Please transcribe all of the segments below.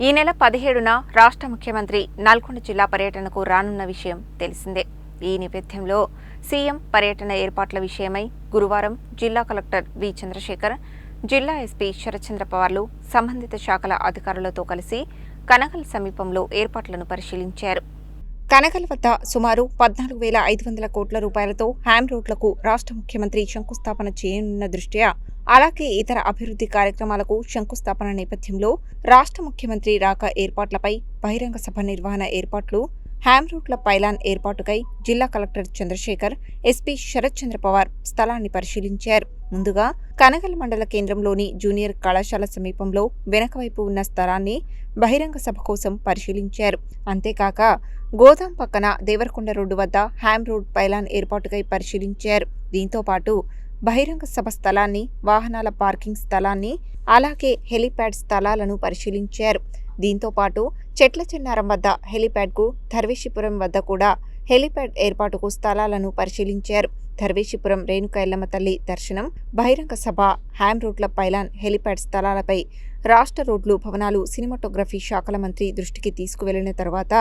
ఈ నెల 17న రాష్ట్ర ముఖ్యమంత్రి నల్గొండ జిల్లా పర్యటనకు రానున్న విషయం తెలిసిందే. ఈ నేపథ్యంలో సీఎం పర్యటన ఏర్పాట్ల విషయమై గురువారం జిల్లా కలెక్టర్ వి చంద్రశేఖర్, జిల్లా ఎస్పీ శరత్చంద్ర పవార్లు సంబంధిత శాఖల అధికారులతో కలిసి కనగల్ సమీపంలో ఏర్పాట్లను పరిశీలించారు. కనగల్ వద్ద సుమారు 14,500 కోట్ల రూపాయలతో హ్యామ్ రోడ్లకు రాష్ట్ర ముఖ్యమంత్రి శంకుస్థాపన చేయనున్న దృష్ట్యా, అలాగే ఇతర అభివృద్ధి కార్యక్రమాలకు శంకుస్థాపన నేపథ్యంలో రాష్ట్ర ముఖ్యమంత్రి రాక ఏర్పాట్లపై బహిరంగ సభ నిర్వహణ ఏర్పాట్లు, హ్యామ్ రోడ్ల పైలాన్ ఏర్పాటుకై జిల్లా కలెక్టర్ చంద్రశేఖర్, ఎస్పీ శరత్చంద్ర పవార్ స్థలాన్ని పరిశీలించారు. ముందుగా కనగల్ మండల కేంద్రంలోని జూనియర్ కళాశాల సమీపంలో వెనకవైపు ఉన్న స్థలాన్ని బహిరంగ సభ కోసం పరిశీలించారు. అంతేకాక గోదాం పక్కన దేవరకొండ రోడ్డు వద్ద హ్యామ్ రోడ్ పైలాన్ ఏర్పాటుకై పరిశీలించారు. దీంతో పాటు బహిరంగ సభ స్థలాన్ని, వాహనాల పార్కింగ్ స్థలాన్ని, అలాగే హెలీప్యాడ్ స్థలాలను పరిశీలించారు. దీంతో పాటు చెట్ల చెన్నారం వద్ద హెలీప్యాడ్కు, ధర్వేషిపురం వద్ద కూడా హెలీప్యాడ్ ఏర్పాటుకు స్థలాలను పరిశీలించారు. ధర్వేషిపురం రేణుకా ఎల్లమ్మ తల్లి దర్శనం, బహిరంగ సభ, హ్యామ్ రోడ్ల పైలాన్, హెలీప్యాడ్ స్థలాలపై రాష్ట్ర రోడ్లు, భవనాలు, సినిమాటోగ్రఫీ శాఖల మంత్రి దృష్టికి తీసుకువెళ్లిన తర్వాత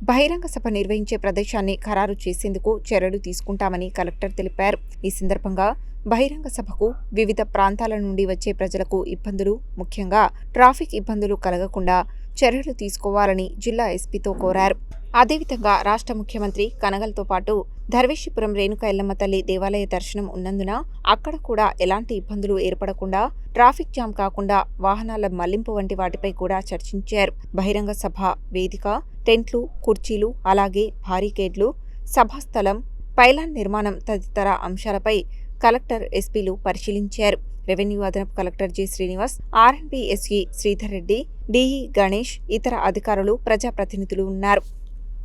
బహిరంగ సభ నిర్వహించే ప్రదేశాన్ని ఖరారు చేసేందుకు చర్యలు తీసుకుంటామని కలెక్టర్ తెలిపారు. ఈ సందర్భంగా బహిరంగ సభకు వివిధ ప్రాంతాల నుండి వచ్చే ప్రజలకు ఇబ్బందులు, ముఖ్యంగా ట్రాఫిక్ ఇబ్బందులు కలగకుండా చర్యలు తీసుకోవాలని జిల్లా ఎస్పీతో కోరారు. అదేవిధంగా రాష్ట్ర ముఖ్యమంత్రి కనగల్తో పాటు ధర్వేషిపురం రేణుకా ఎల్లమ్మ తల్లి దేవాలయ దర్శనం ఉన్నందున అక్కడ కూడా ఎలాంటి ఇబ్బందులు ఏర్పడకుండా, ట్రాఫిక్ జామ్ కాకుండా వాహనాల మళ్లింపు వంటి వాటిపై కూడా చర్చించారు. బహిరంగ సభ వేదిక, టెంట్లు, కుర్చీలు, అలాగే బారికేడ్లు, సభాస్థలం, పైలాన్ నిర్మాణం తదితర అంశాలపై కలెక్టర్, ఎస్పీలు పరిశీలించారు. రెవెన్యూ అదనపు కలెక్టర్ జె శ్రీనివాస్, ఆర్ఎండ్బి ఎస్ఈ శ్రీధర్ రెడ్డి, డిఈ గణేష్, ఇతర అధికారులు, ప్రజాప్రతినిధులు ఉన్నారు.